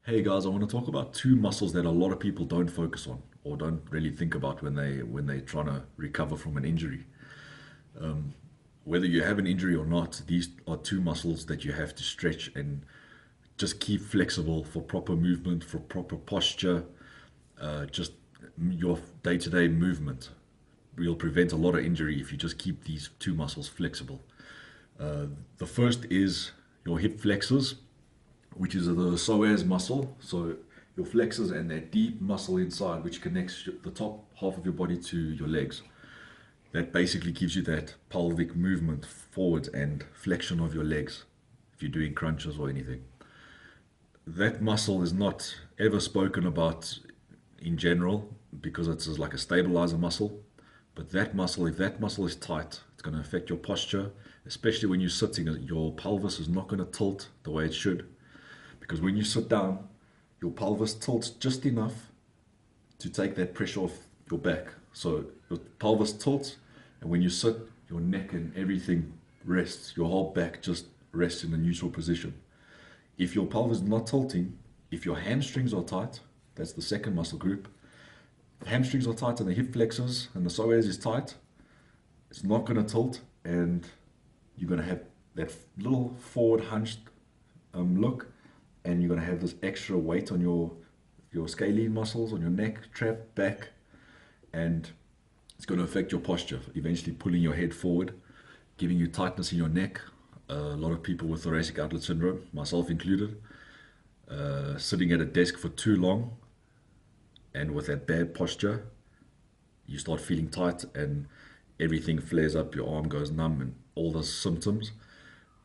Hey guys, I want to talk about two muscles that a lot of people don't focus on or don't really think about when they're trying to recover from an injury. Whether you have an injury or not, these are two muscles that you have to stretch and just keep flexible for proper movement, for proper posture, just your day-to-day movement. You'll prevent a lot of injury if you just keep these two muscles flexible. The first is your hip flexors, which is the psoas muscle. So your flexors and that deep muscle inside, which connects the top half of your body to your legs. That basically gives you that pelvic movement forwards and flexion of your legs if you're doing crunches or anything. That muscle is not ever spoken about in general because it's like a stabilizer muscle. But that muscle, if that muscle is tight, it's going to affect your posture, especially when you're sitting. Your pelvis is not going to tilt the way it should. Because when you sit down, your pelvis tilts just enough to take that pressure off your back. So your pelvis tilts, and when you sit, your neck and everything rests. Your whole back just rests in a neutral position. If your pelvis is not tilting, if your hamstrings are tight, that's the second muscle group. The hamstrings are tight and the hip flexors and the psoas is tight, it's not going to tilt, and you're going to have that little forward hunched look, and you're going to have this extra weight on your scalene muscles, on your neck, trap, back, and it's going to affect your posture, eventually pulling your head forward, giving you tightness in your neck. A lot of people with thoracic outlet syndrome, myself included, sitting at a desk for too long and with that bad posture, you start feeling tight and everything flares up, your arm goes numb and all the symptoms.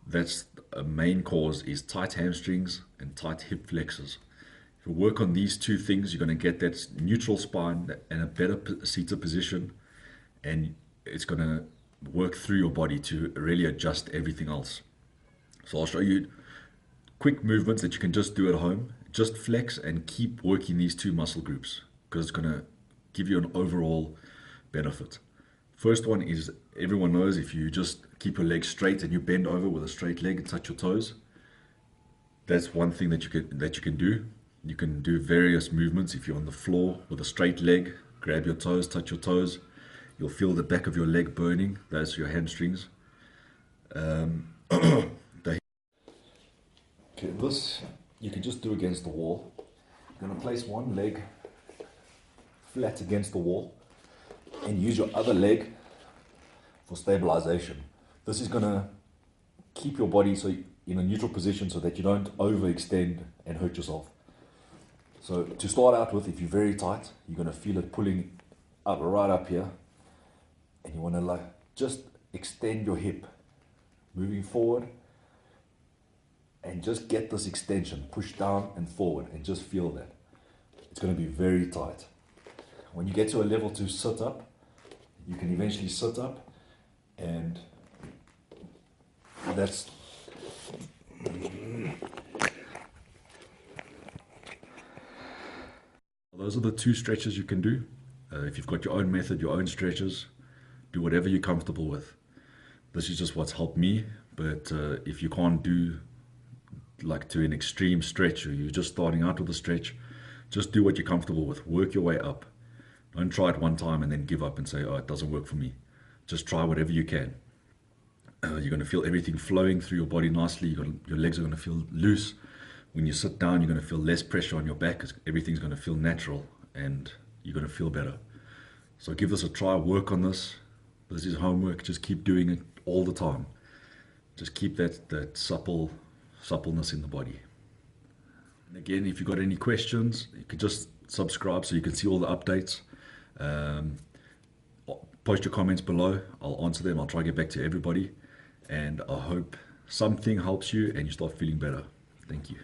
That's a main cause, is tight hamstrings and tight hip flexors. If you work on these two things, you're going to get that neutral spine and a better seated position, and it's going to work through your body to really adjust everything else. So I'll show you quick movements that you can just do at home. Just flex and keep working these two muscle groups because it's going to give you an overall benefit. First one is, everyone knows, if you just keep your legs straight and you bend over with a straight leg and touch your toes, that's one thing that you can do. You can do various movements. If you're on the floor with a straight leg, grab your toes, touch your toes. You'll feel the back of your leg burning. That's your hamstrings. Okay, this you can just do against the wall. You're going to place one leg flat against the wall and use your other leg for stabilization. This is going to keep your body in a neutral position so that you don't overextend and hurt yourself. So to start out with, if you're very tight, you're going to feel it pulling up right up here, and you want to just extend your hip, moving forward, and just get this extension, push down and forward, and just feel that. It's going to be very tight. When you get to a level to sit up, you can eventually sit up, and that's those are the two stretches you can do. If you've got your own method, your own stretches, do whatever you're comfortable with. This is just what's helped me, but if you can't do like to an extreme stretch, or you're just starting out with a stretch, just do what you're comfortable with. Work your way up. Don't try it one time and then give up and say, oh, it doesn't work for me. Just try whatever you can. You're going to feel everything flowing through your body nicely. Your legs are going to feel loose. When you sit down, you're going to feel less pressure on your back because everything's going to feel natural and you're going to feel better. So give this a try, work on this. This is homework. Just keep doing it all the time. Just keep that suppleness in the body. And again, if you've got any questions, you can just subscribe so you can see all the updates. Post your comments below. I'll answer them. I'll try to get back to everybody. And I hope something helps you and you start feeling better. Thank you.